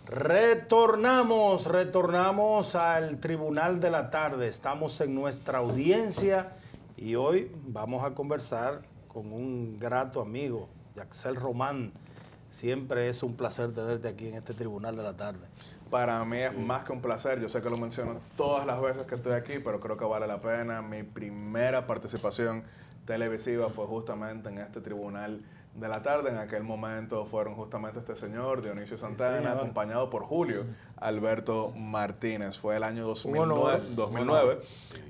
Retornamos al Tribunal de la Tarde. Estamos en nuestra audiencia y hoy vamos a conversar con un grato amigo, Yaxel Román. Siempre es un placer tenerte aquí en este Tribunal de la Tarde. Para mí es más que un placer. Yo sé que lo menciono todas las veces que estoy aquí, pero creo que vale la pena. Mi primera participación televisiva fue justamente en este Tribunal de la Tarde. En aquel momento fueron justamente este señor, Dionisio Santana, acompañado por Julio Alberto Martínez. Fue el año 2009.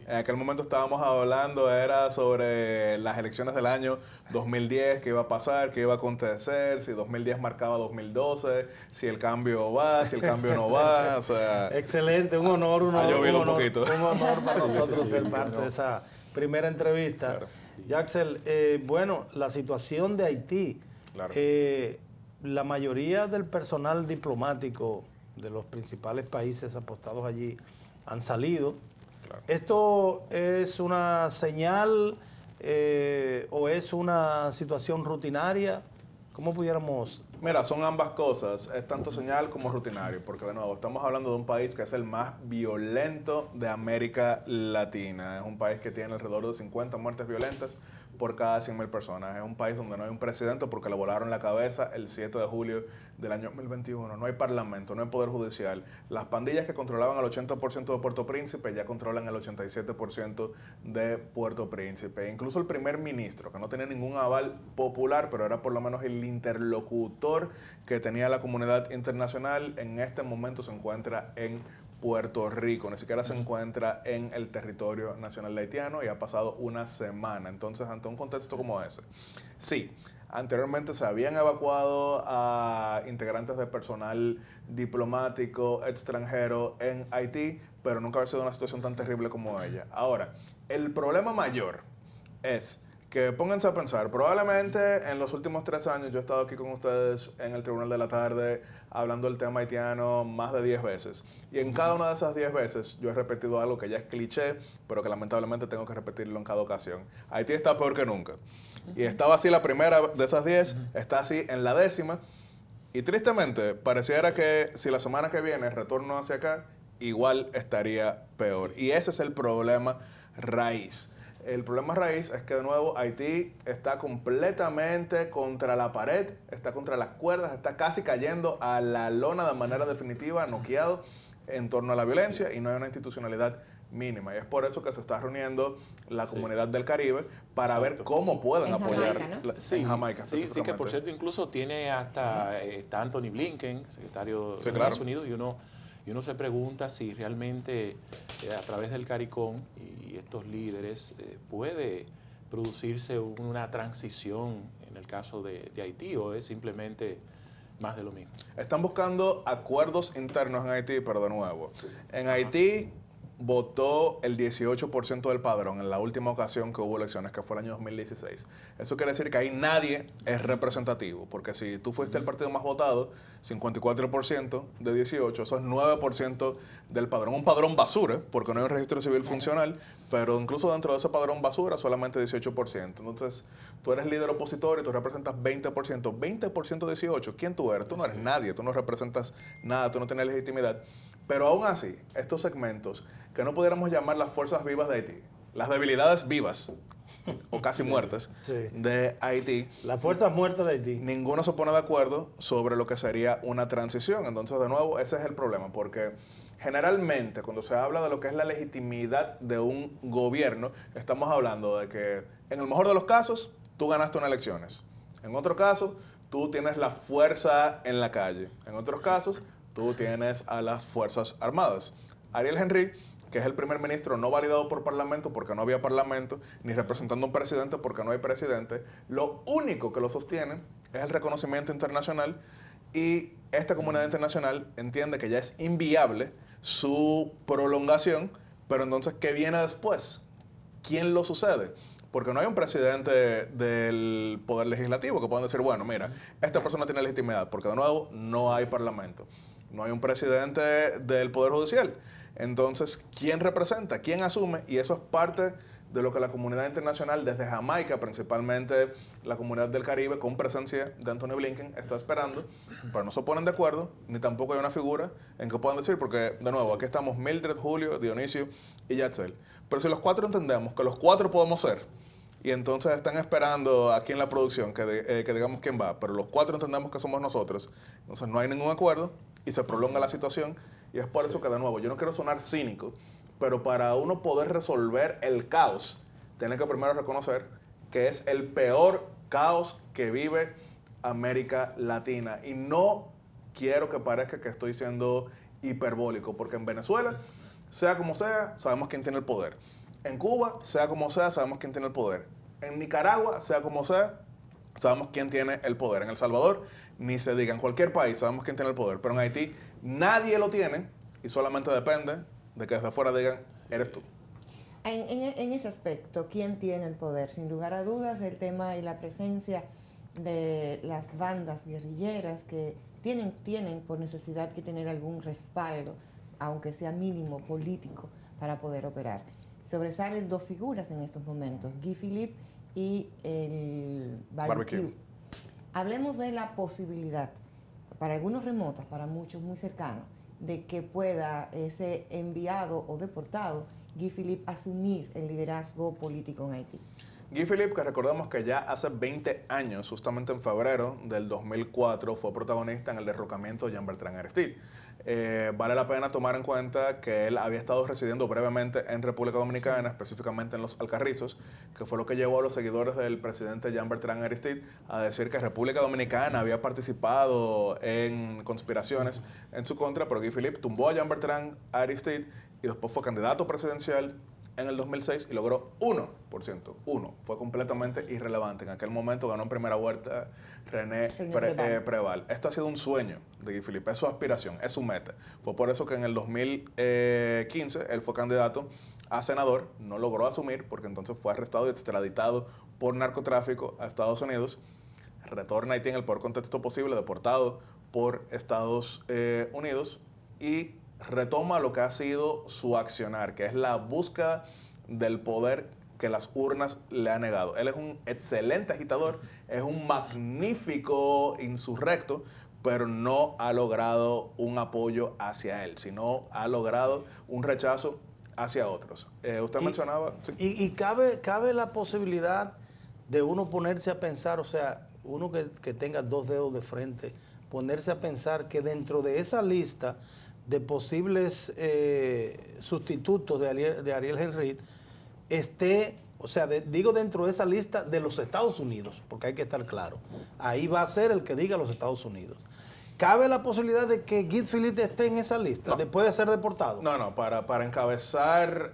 En aquel momento estábamos hablando, era sobre las elecciones del año 2010, qué iba a pasar, qué iba a acontecer, si 2010 marcaba 2012, si el cambio va, si el cambio no va. O sea, excelente, un honor ha llovido un poquito. Un honor para nosotros ser parte de esa primera entrevista. Claro. Yaxel, bueno, la situación de Haití, Claro. La mayoría del personal diplomático de los principales países apostados allí han salido. Claro. ¿Esto es una señal o es una situación rutinaria? ¿Cómo pudiéramos...? Mira, son ambas cosas, es tanto señal como rutinario, porque de nuevo estamos hablando de un país que es el más violento de América Latina. Es un país que tiene alrededor de 50 muertes violentas por cada 100.000 personas. Es un país donde no hay un presidente porque le volaron la cabeza el 7 de julio del año 2021. No hay parlamento, no hay poder judicial. Las pandillas que controlaban el 80% de Puerto Príncipe ya controlan el 87% de Puerto Príncipe. Incluso el primer ministro, que no tenía ningún aval popular, pero era por lo menos el interlocutor que tenía la comunidad internacional, en este momento se encuentra en Puerto Rico, ni siquiera se encuentra en el territorio nacional haitiano y ha pasado una semana. Entonces, ante un contexto como ese, sí, anteriormente se habían evacuado a integrantes de personal diplomático extranjero en Haití, pero nunca había sido una situación tan terrible como ella. Ahora, el problema mayor es que pónganse a pensar, probablemente en los últimos 3 años yo he estado aquí con ustedes en el Tribunal de la Tarde hablando del tema haitiano más de 10 veces. Y en cada una de esas 10 veces yo he repetido algo que ya es cliché, pero que lamentablemente tengo que repetirlo en cada ocasión. Haití está peor que nunca. Y estaba así la primera de esas 10, está así en la 10ª. Y tristemente, pareciera que si la semana que viene retorno hacia acá, igual estaría peor. Y ese es el problema raíz. El problema raíz es que, de nuevo, Haití está completamente contra la pared, está contra las cuerdas, está casi cayendo a la lona de manera definitiva, noqueado en torno a la violencia y no hay una institucionalidad mínima. Y es por eso que se está reuniendo la comunidad del Caribe para ver cómo pueden apoyar Jamaica, ¿no? en Jamaica. Sí, que por cierto incluso tiene hasta está Anthony Blinken, secretario de Estados Unidos, y uno se pregunta si realmente a través del CARICOM y estos líderes puede producirse una transición en el caso de Haití, o es simplemente más de lo mismo. Están buscando acuerdos internos en Haití, pero de nuevo, en Haití votó el 18% del padrón en la última ocasión que hubo elecciones, que fue el año 2016. Eso quiere decir que ahí nadie es representativo, porque si tú fuiste el partido más votado, 54% de 18, eso es 9% del padrón. Un padrón basura, porque no hay un registro civil funcional, pero incluso dentro de ese padrón basura, solamente 18%. Entonces, tú eres líder opositor y tú representas 20%. 20% de 18, ¿quién tú eres? Tú no eres nadie, tú no representas nada, tú no tienes legitimidad. Pero aún así, estos segmentos, que no pudiéramos llamar las fuerzas vivas de Haití, las debilidades vivas, o casi muertas, de Haití. Las fuerzas muertas de Haití. Ninguno se pone de acuerdo sobre lo que sería una transición. Entonces, de nuevo, ese es el problema, porque generalmente cuando se habla de lo que es la legitimidad de un gobierno, estamos hablando de que, en el mejor de los casos, tú ganaste unas elecciones. En otro caso, tú tienes la fuerza en la calle. En otros casos, tú tienes a las Fuerzas Armadas. Ariel Henry, que es el primer ministro no validado por parlamento porque no había parlamento, ni representando a un presidente porque no hay presidente, lo único que lo sostiene es el reconocimiento internacional, y esta comunidad internacional entiende que ya es inviable su prolongación, pero entonces, ¿qué viene después? ¿Quién lo sucede? Porque no hay un presidente del Poder Legislativo que pueda decir, bueno, mira, esta persona tiene legitimidad, porque de nuevo no hay parlamento. No hay un presidente del Poder Judicial. Entonces, ¿quién representa? ¿Quién asume? Y eso es parte de lo que la comunidad internacional, desde Jamaica, principalmente la comunidad del Caribe, con presencia de Anthony Blinken, está esperando, pero no se ponen de acuerdo, ni tampoco hay una figura en que puedan decir, porque, de nuevo, aquí estamos Mildred, Julio, Dionisio y Yaxel. Pero si los cuatro entendemos que los cuatro podemos ser, y entonces están esperando aquí en la producción que digamos quién va, pero los cuatro entendemos que somos nosotros, entonces no hay ningún acuerdo y se prolonga la situación, y es por eso que, de nuevo, yo no quiero sonar cínico, pero para uno poder resolver el caos, tiene que primero reconocer que es el peor caos que vive América Latina. Y no quiero que parezca que estoy siendo hiperbólico, porque en Venezuela, sea como sea, sabemos quién tiene el poder. En Cuba, sea como sea, sabemos quién tiene el poder. En Nicaragua, sea como sea, sabemos quién tiene el poder. En El Salvador, ni se diga. En cualquier país sabemos quién tiene el poder. Pero en Haití, nadie lo tiene y solamente depende de que desde afuera digan, eres tú. En ese aspecto, ¿quién tiene el poder? Sin lugar a dudas, el tema y la presencia de las bandas guerrilleras que tienen por necesidad que tener algún respaldo, aunque sea mínimo, político, para poder operar. Sobresalen dos figuras en estos momentos, Guy Philippe y el Barbecue. Hablemos de la posibilidad, para algunos remota, para muchos muy cercanos, de que pueda ese enviado o deportado, Guy Philippe, asumir el liderazgo político en Haití. Guy Philippe, que recordemos que ya hace 20 años, justamente en febrero del 2004, fue protagonista en el derrocamiento de Jean-Bertrand Aristide. Vale la pena tomar en cuenta que él había estado residiendo brevemente en República Dominicana, específicamente en Los Alcarrizos, que fue lo que llevó a los seguidores del presidente Jean-Bertrand Aristide a decir que República Dominicana había participado en conspiraciones en su contra, pero Guy Philippe tumbó a Jean-Bertrand Aristide y después fue candidato presidencial en el 2006 y logró 1%. Fue completamente irrelevante. En aquel momento ganó en primera vuelta René Preval. Esto ha sido un sueño de Guy Philippe, es su aspiración, es su meta. Fue por eso que en el 2015 él fue candidato a senador, no logró asumir porque entonces fue arrestado y extraditado por narcotráfico a Estados Unidos. Retorna a Haití en el peor contexto posible, deportado por Estados Unidos y retoma lo que ha sido su accionar, que es la búsqueda del poder que las urnas le han negado. Él es un excelente agitador, es un magnífico insurrecto, pero no ha logrado un apoyo hacia él, sino ha logrado un rechazo hacia otros. Usted mencionaba... ¿Sí? Y cabe la posibilidad de uno ponerse a pensar, o sea, uno que tenga dos dedos de frente, ponerse a pensar que dentro de esa lista de posibles sustitutos de Ariel Henry esté, o sea, digo dentro de esa lista de los Estados Unidos, porque hay que estar claro. Ahí va a ser el que diga los Estados Unidos. ¿Cabe la posibilidad de que Guy Philippe esté en esa lista después de ser deportado? No, para encabezar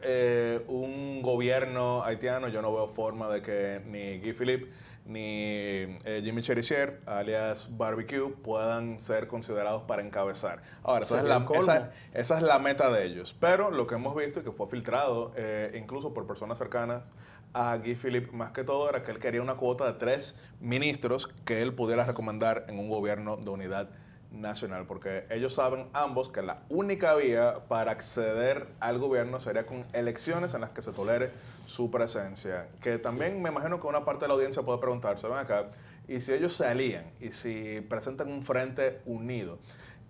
un gobierno haitiano yo no veo forma de que ni Guy Philippe ni Jimmy Cherizier, alias Barbecue, puedan ser considerados para encabezar. Ahora, esa es la meta de ellos. Pero lo que hemos visto y que fue filtrado incluso por personas cercanas a Guy Philippe, más que todo, era que él quería una cuota de 3 ministros que él pudiera recomendar en un gobierno de unidad nacional, porque ellos saben ambos que la única vía para acceder al gobierno sería con elecciones en las que se tolere su presencia. Que también me imagino que una parte de la audiencia puede preguntarse, ven acá, y si ellos se alían, y si presentan un frente unido.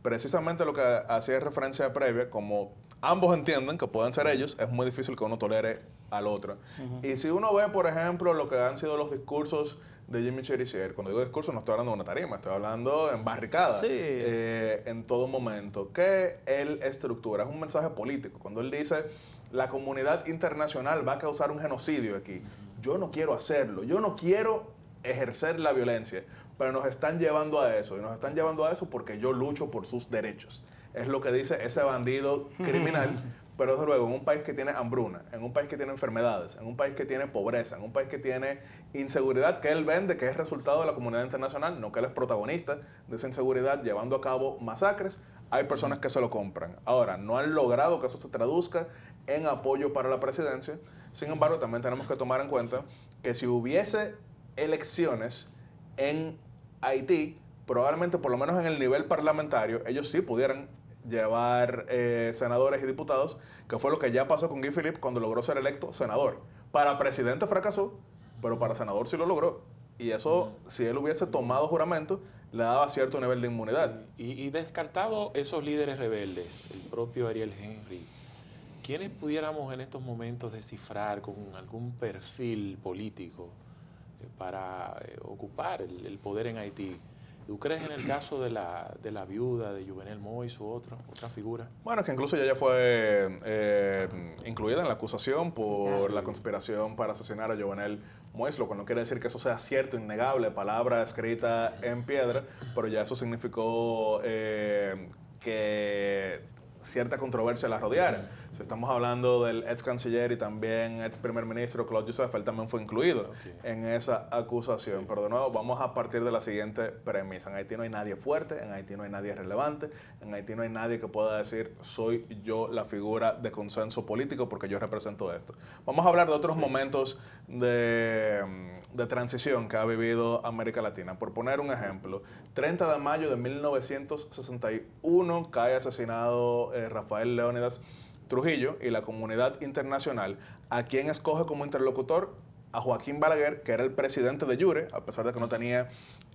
Precisamente lo que hacía referencia previa, como ambos entienden que pueden ser ellos, es muy difícil que uno tolere al otro. Y si uno ve, por ejemplo, lo que han sido los discursos de Jimmy Cherizier, cuando digo discurso no estoy hablando de una tarima, estoy hablando en barricada, en todo momento, que él estructura, es un mensaje político. Cuando él dice, la comunidad internacional va a causar un genocidio aquí, yo no quiero hacerlo, yo no quiero ejercer la violencia, pero nos están llevando a eso, y nos están llevando a eso porque yo lucho por sus derechos. Es lo que dice ese bandido criminal. Pero desde luego, en un país que tiene hambruna, en un país que tiene enfermedades, en un país que tiene pobreza, en un país que tiene inseguridad, que él vende, que es resultado de la comunidad internacional, no que él es protagonista de esa inseguridad, llevando a cabo masacres, hay personas que se lo compran. Ahora, no han logrado que eso se traduzca en apoyo para la presidencia. Sin embargo, también tenemos que tomar en cuenta que si hubiese elecciones en Haití, probablemente, por lo menos en el nivel parlamentario, ellos sí pudieran llevar senadores y diputados, que fue lo que ya pasó con Guy Philippe cuando logró ser electo senador. Para presidente fracasó, pero para senador sí lo logró. Y eso, si él hubiese tomado juramento, le daba cierto nivel de inmunidad. Y descartado esos líderes rebeldes, el propio Ariel Henry, ¿quiénes pudiéramos en estos momentos descifrar con algún perfil político para ocupar el poder en Haití? ¿Tú crees en el caso de la viuda de Jovenel Moïse u otra figura? Bueno, es que incluso ella fue incluida en la acusación por la conspiración para asesinar a Jovenel Moïse, lo cual no quiere decir que eso sea cierto, innegable, palabra escrita en piedra, pero ya eso significó que cierta controversia la rodeara. Si estamos hablando del ex canciller y también ex primer ministro Claude Joseph, él también fue incluido en esa acusación. Sí. Pero de nuevo, vamos a partir de la siguiente premisa. En Haití no hay nadie fuerte, en Haití no hay nadie relevante, en Haití no hay nadie que pueda decir soy yo la figura de consenso político porque yo represento esto. Vamos a hablar de otros momentos de transición que ha vivido América Latina. Por poner un ejemplo, 30 de mayo de 1961 cae asesinado Rafael Leónidas Trujillo y la comunidad internacional, a quien escoge como interlocutor a Joaquín Balaguer, que era el presidente de jure, a pesar de que no tenía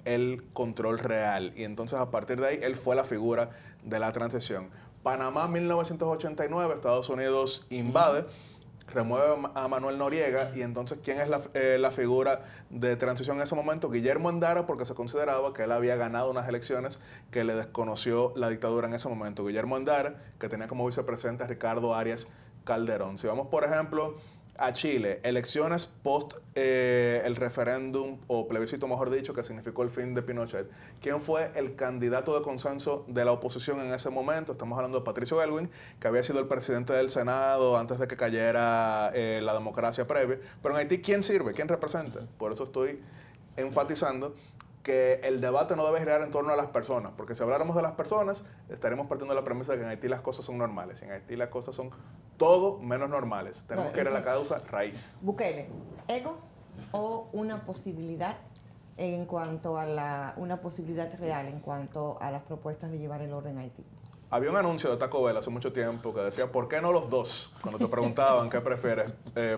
el control real. Y entonces a partir de ahí, él fue la figura de la transición. Panamá, 1989, Estados Unidos invade, remueve a Manuel Noriega, y entonces, ¿quién es la figura de transición en ese momento? Guillermo Endara, porque se consideraba que él había ganado unas elecciones que le desconoció la dictadura en ese momento. Guillermo Endara, que tenía como vicepresidente a Ricardo Arias Calderón. Si vamos, por ejemplo, a Chile, elecciones post el referéndum o plebiscito, mejor dicho, que significó el fin de Pinochet. ¿Quién fue el candidato de consenso de la oposición en ese momento? Estamos hablando de Patricio Aylwin, que había sido el presidente del Senado antes de que cayera la democracia previa. Pero en Haití, ¿quién sirve? ¿Quién representa? Por eso estoy enfatizando que el debate no debe girar en torno a las personas, porque si habláramos de las personas, estaremos partiendo de la premisa de que en Haití las cosas son normales. En Haití las cosas son todo menos normales. Tenemos que ir a la causa raíz. Bukele, ¿ego o una posibilidad en cuanto a una posibilidad real en cuanto a las propuestas de llevar el orden a Haití? Había un anuncio de Taco Bell hace mucho tiempo que decía, ¿por qué no los dos? Cuando te preguntaban qué prefieres,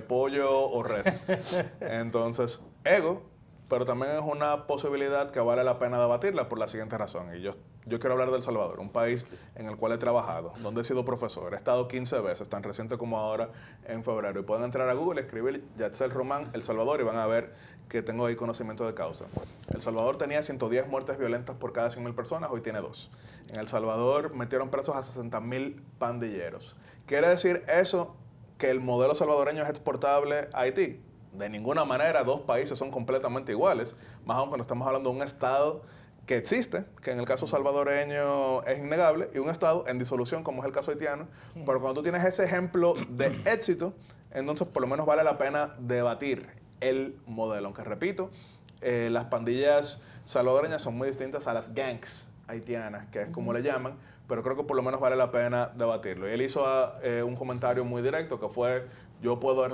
pollo o res. Entonces, ego, pero también es una posibilidad que vale la pena debatirla por la siguiente razón. Y yo quiero hablar de El Salvador, un país en el cual he trabajado, donde he sido profesor, he estado 15 veces, tan reciente como ahora en febrero. Y pueden entrar a Google, escribir Yaxel Román, El Salvador, y van a ver que tengo ahí conocimiento de causa. El Salvador tenía 110 muertes violentas por cada 100.000 personas, hoy tiene 2. En El Salvador metieron presos a 60.000 pandilleros. ¿Quiere decir eso que el modelo salvadoreño es exportable a Haití? De ninguna manera. Dos países son completamente iguales, más aún cuando estamos hablando de un Estado que existe, que en el caso salvadoreño es innegable, y un Estado en disolución, como es el caso haitiano. Sí. Pero cuando tú tienes ese ejemplo de éxito, entonces por lo menos vale la pena debatir el modelo. Aunque repito, las pandillas salvadoreñas son muy distintas a las gangs haitianas, que es como le llaman, pero creo que por lo menos vale la pena debatirlo. Y él hizo un comentario muy directo que fue, yo puedo...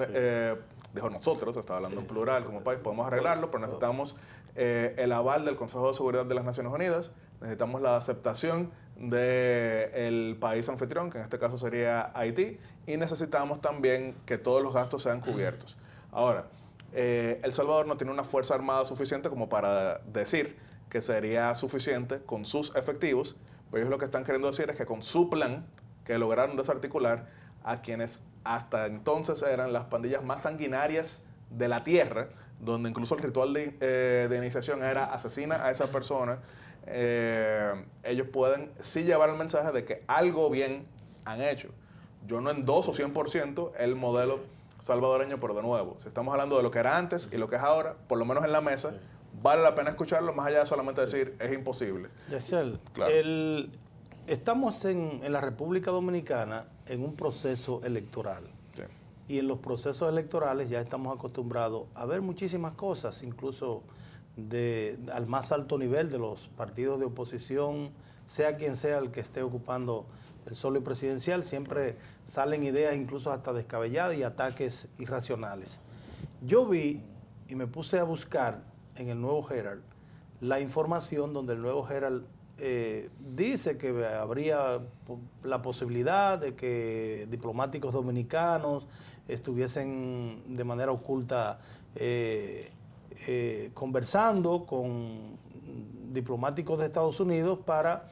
dijo nosotros, estaba hablando en plural, como país podemos arreglarlo, pero necesitamos el aval del Consejo de Seguridad de las Naciones Unidas, necesitamos la aceptación del país anfitrión, que en este caso sería Haití, y necesitamos también que todos los gastos sean cubiertos. Ahora, El Salvador no tiene una fuerza armada suficiente como para decir que sería suficiente con sus efectivos, pero ellos lo que están queriendo decir es que con su plan, que lograron desarticular a quienes hasta entonces eran las pandillas más sanguinarias de la tierra, donde incluso el ritual de iniciación era asesina a esa persona, ellos pueden sí llevar el mensaje de que algo bien han hecho. Yo no endoso 100% el modelo salvadoreño, pero de nuevo, si estamos hablando de lo que era antes y lo que es ahora, por lo menos en la mesa, vale la pena escucharlo, más allá de solamente decir, es imposible. Yaxel, claro. Estamos en la República Dominicana en un proceso electoral. Sí. Y en los procesos electorales ya estamos acostumbrados a ver muchísimas cosas, incluso al más alto nivel de los partidos de oposición, sea quien sea el que esté ocupando el solio presidencial, siempre salen ideas incluso hasta descabelladas y ataques irracionales. Yo vi y me puse a buscar en el Nuevo Herald la información donde el Nuevo Herald dice que habría la posibilidad de que diplomáticos dominicanos estuviesen de manera oculta conversando con diplomáticos de Estados Unidos para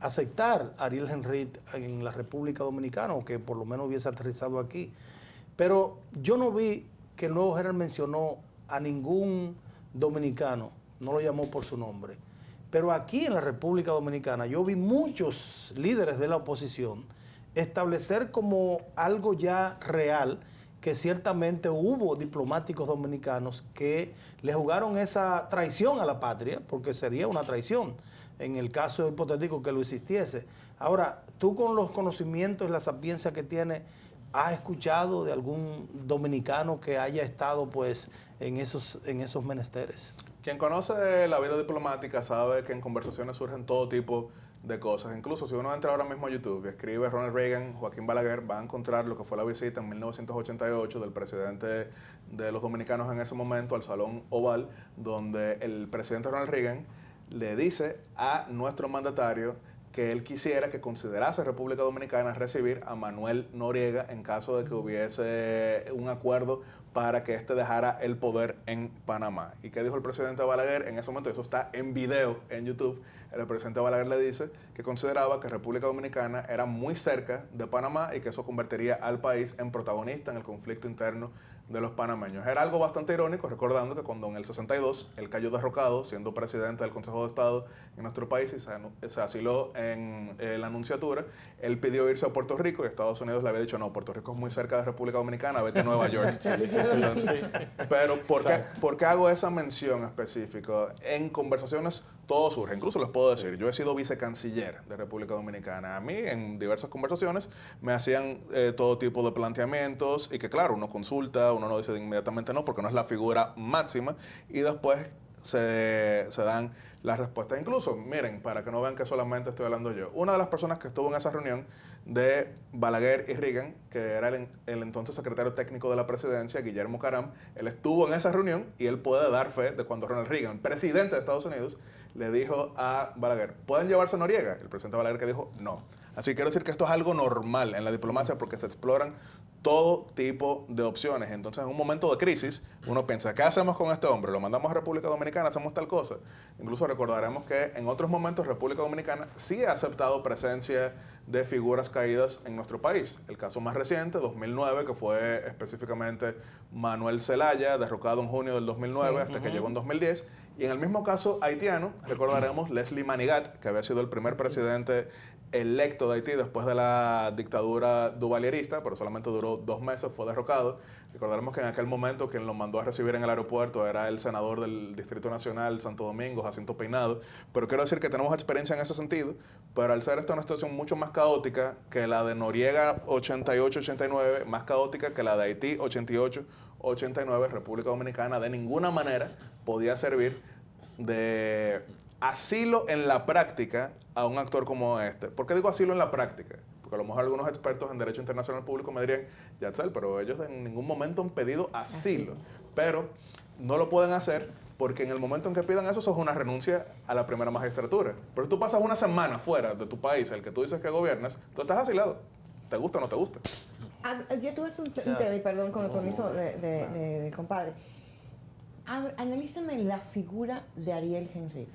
aceptar a Ariel Henry en la República Dominicana, o que por lo menos hubiese aterrizado aquí. Pero yo no vi que el nuevo general mencionó a ningún dominicano, no lo llamó por su nombre. Pero aquí en la República Dominicana yo vi muchos líderes de la oposición establecer como algo ya real que ciertamente hubo diplomáticos dominicanos que le jugaron esa traición a la patria, porque sería una traición en el caso hipotético que lo existiese. Ahora, tú con los conocimientos y la sapiencia que tienes, ¿has escuchado de algún dominicano que haya estado pues en esos menesteres? Quien conoce la vida diplomática sabe que en conversaciones surgen todo tipo de cosas. Incluso si uno entra ahora mismo a YouTube y escribe Ronald Reagan, Joaquín Balaguer, va a encontrar lo que fue la visita en 1988 del presidente de los dominicanos en ese momento al Salón Oval, donde el presidente Ronald Reagan le dice a nuestro mandatario que él quisiera que considerase República Dominicana recibir a Manuel Noriega en caso de que hubiese un acuerdo para que éste dejara el poder en Panamá. ¿Y qué dijo el presidente Balaguer en ese momento? Eso está en video en YouTube. El presidente Balaguer le dice que consideraba que República Dominicana era muy cerca de Panamá y que eso convertiría al país en protagonista en el conflicto interno de los panameños. Era algo bastante irónico, recordando que cuando en el 62 él cayó derrocado siendo presidente del Consejo de Estado en nuestro país y se asiló en la Anunciatura, él pidió irse a Puerto Rico y Estados Unidos le había dicho, no, Puerto Rico es muy cerca de República Dominicana, vete a Nueva York. Entonces, pero ¿por qué hago esa mención específica? En conversaciones todo surge, incluso les puedo decir, yo he sido vicecanciller de República Dominicana. A mí en diversas conversaciones me hacían todo tipo de planteamientos y que claro, uno consulta, uno no dice inmediatamente no porque no es la figura máxima y después se dan las respuestas. Incluso, miren, para que no vean que solamente estoy hablando yo, una de las personas que estuvo en esa reunión de Balaguer y Reagan, que era el entonces secretario técnico de la presidencia, Guillermo Caram, él estuvo en esa reunión y él puede dar fe de cuando Ronald Reagan, presidente de Estados Unidos, le dijo a Balaguer, ¿pueden llevarse a Noriega? El presidente Balaguer que dijo, no. Así que quiero decir que esto es algo normal en la diplomacia porque se exploran todo tipo de opciones. Entonces, en un momento de crisis, uno piensa, ¿qué hacemos con este hombre? ¿Lo mandamos a República Dominicana? ¿Hacemos tal cosa? Incluso recordaremos que en otros momentos República Dominicana sí ha aceptado presencia de figuras caídas en nuestro país. El caso más reciente, 2009, que fue específicamente Manuel Zelaya, derrocado en junio del 2009 hasta que llegó en 2010. Y en el mismo caso haitiano, recordaremos Leslie Manigat, que había sido el primer presidente electo de Haití después de la dictadura duvalierista, pero solamente duró 2 meses, fue derrocado. Recordaremos que en aquel momento quien lo mandó a recibir en el aeropuerto era el senador del Distrito Nacional, Santo Domingo, Jacinto Peinado. Pero quiero decir que tenemos experiencia en ese sentido, pero al ser esta una situación mucho más caótica que la de Noriega 88-89, más caótica que la de Haití 88-89, República Dominicana de ninguna manera podía servir de asilo en la práctica a un actor como este. ¿Por qué digo asilo en la práctica? Porque a lo mejor algunos expertos en Derecho Internacional Público me dirían, Yatsel, pero ellos en ningún momento han pedido asilo. Pero no lo pueden hacer porque en el momento en que pidan eso, eso es una renuncia a la primera magistratura. Pero si tú pasas una semana fuera de tu país, el que tú dices que gobiernas, tú estás asilado. ¿Te gusta o no te gusta? Ya tú un tema, y perdón, con el permiso del compadre. Analízame la figura de Ariel Henry.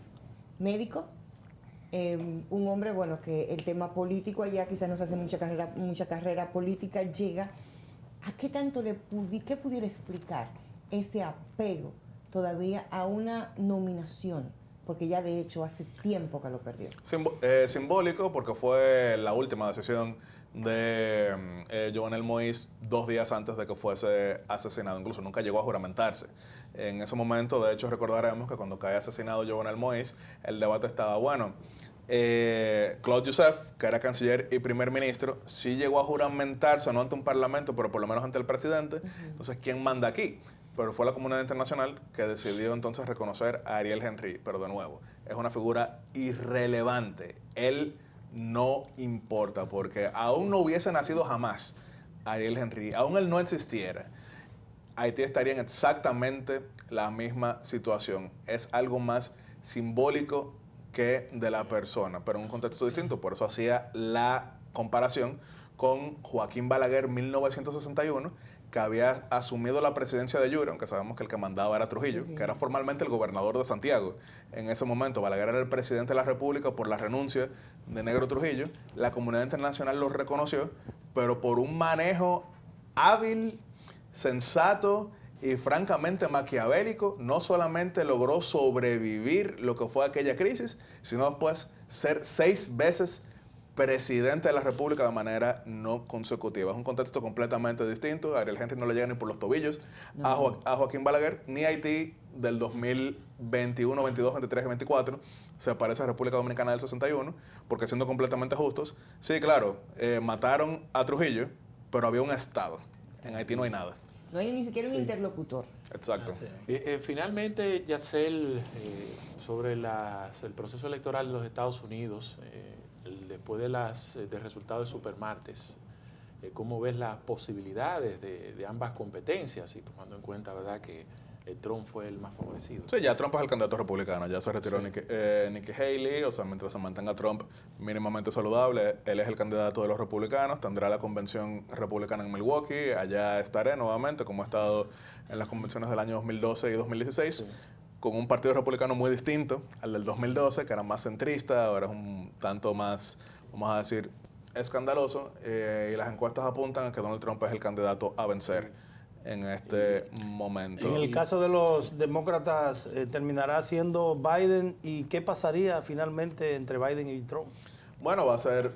Médico, un hombre, bueno, que el tema político allá quizás no se hace mucha carrera política, llega. ¿A qué tanto qué pudiera explicar ese apego todavía a una nominación? Porque ya de hecho hace tiempo que lo perdió. Simbólico porque fue la última decisión de Jovenel Moïse 2 días antes de que fuese asesinado. Incluso nunca llegó a juramentarse. En ese momento, de hecho, recordaremos que cuando cae asesinado Jovenel Moïse, el debate estaba bueno. Claude Joseph, que era canciller y primer ministro, sí llegó a juramentarse, no ante un parlamento, pero por lo menos ante el presidente. Entonces, ¿quién manda aquí? Pero fue la comunidad internacional que decidió entonces reconocer a Ariel Henry. Pero de nuevo, es una figura irrelevante. Él no importa, porque aún no hubiese nacido jamás Ariel Henry, aún él no existiera, Haití estaría en exactamente la misma situación. Es algo más simbólico que de la persona, pero en un contexto distinto. Por eso hacía la comparación con Joaquín Balaguer 1961, que había asumido la presidencia de jure, aunque sabemos que el que mandaba era Trujillo, que era formalmente el gobernador de Santiago. En ese momento Balaguer era el presidente de la República por la renuncia de Negro Trujillo. La comunidad internacional lo reconoció, pero por un manejo hábil, sensato y francamente maquiavélico, no solamente logró sobrevivir lo que fue aquella crisis, sino después ser 6 veces presidente de la República de manera no consecutiva. Es un contexto completamente distinto. A Ariel Henry no le llega ni por los tobillos a Joaquín Balaguer, ni Haití del 2021, 22, 23 y 24 se parece a República Dominicana del 61, porque siendo completamente justos, sí, claro, mataron a Trujillo, pero había un Estado. En Haití no hay nada. No hay ni siquiera un interlocutor. Exacto. Finalmente, Yacel, sobre el proceso electoral de los Estados Unidos, después del resultado de Supermartes, ¿cómo ves las posibilidades de ambas competencias? Y tomando en cuenta, ¿verdad?, que Trump fue el más favorecido. Sí, ya Trump es el candidato republicano, ya se retiró Nikki Haley, o sea, mientras se mantenga Trump mínimamente saludable, él es el candidato de los republicanos, tendrá la convención republicana en Milwaukee, allá estaré nuevamente, como he estado en las convenciones del año 2012 y 2016, sí, con un partido republicano muy distinto al del 2012, que era más centrista, ahora es un tanto más, vamos a decir, escandaloso, y las encuestas apuntan a que Donald Trump es el candidato a vencer en este momento. En el caso de los demócratas, terminará siendo Biden. ¿Y qué pasaría finalmente entre Biden y Trump? Bueno, va a ser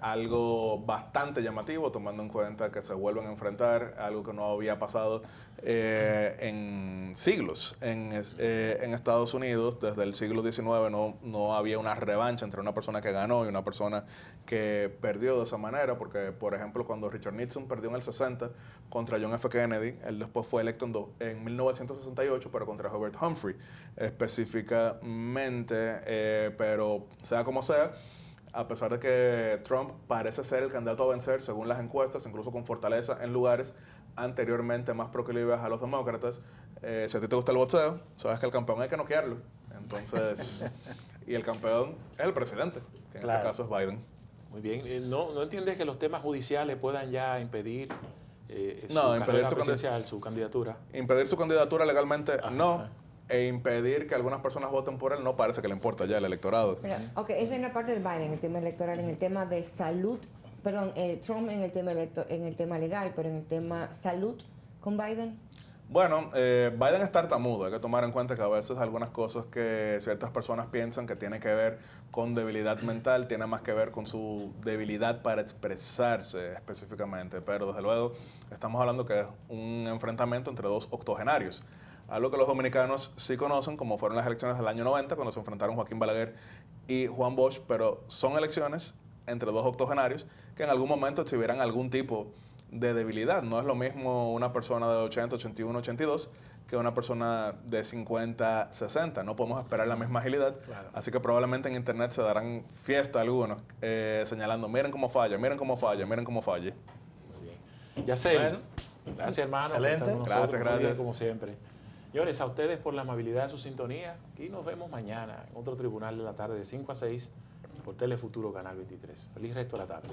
algo bastante llamativo, tomando en cuenta que se vuelven a enfrentar, algo que no había pasado en siglos en Estados Unidos. Desde el siglo XIX no había una revancha entre una persona que ganó y una persona que perdió de esa manera, porque, por ejemplo, cuando Richard Nixon perdió en el 60 contra John F. Kennedy, él después fue electo en 1968, pero contra Hubert Humphrey específicamente, pero sea como sea, a pesar de que Trump parece ser el candidato a vencer, según las encuestas, incluso con fortaleza en lugares anteriormente más proclives a los demócratas, si a ti te gusta el boxeo, sabes que el campeón hay que noquearlo. Entonces, y el campeón es el presidente, que en este caso es Biden. Muy bien. ¿No entiendes que los temas judiciales puedan ya impedir su candidatura? Impedir su candidatura legalmente, no. E impedir que algunas personas voten por él no parece que le importa ya el electorado. Pero, esa es la parte de Biden, el tema electoral, en el tema de salud, perdón, Trump en el tema legal, pero en el tema salud con Biden. Bueno, Biden es tartamudo. Hay que tomar en cuenta que a veces algunas cosas que ciertas personas piensan que tienen que ver con debilidad mental, tiene más que ver con su debilidad para expresarse específicamente. Pero desde luego estamos hablando que es un enfrentamiento entre dos octogenarios. Algo que los dominicanos sí conocen, como fueron las elecciones del año 90, cuando se enfrentaron Joaquín Balaguer y Juan Bosch, pero son elecciones entre dos octogenarios que en algún momento exhibirán algún tipo de debilidad. No es lo mismo una persona de 80, 81, 82 que una persona de 50, 60. No podemos esperar la misma agilidad. Claro. Así que probablemente en internet se darán fiesta algunos señalando, miren cómo falla, miren cómo falla, miren cómo falle. Muy bien. Ya sé. Bueno, gracias, hermano. Excelente. Gracias. Como siempre. Señores, a ustedes por la amabilidad de su sintonía y nos vemos mañana en otro Tribunal de la Tarde de 5 a 6 por Telefuturo Canal 23. Feliz resto de la tarde.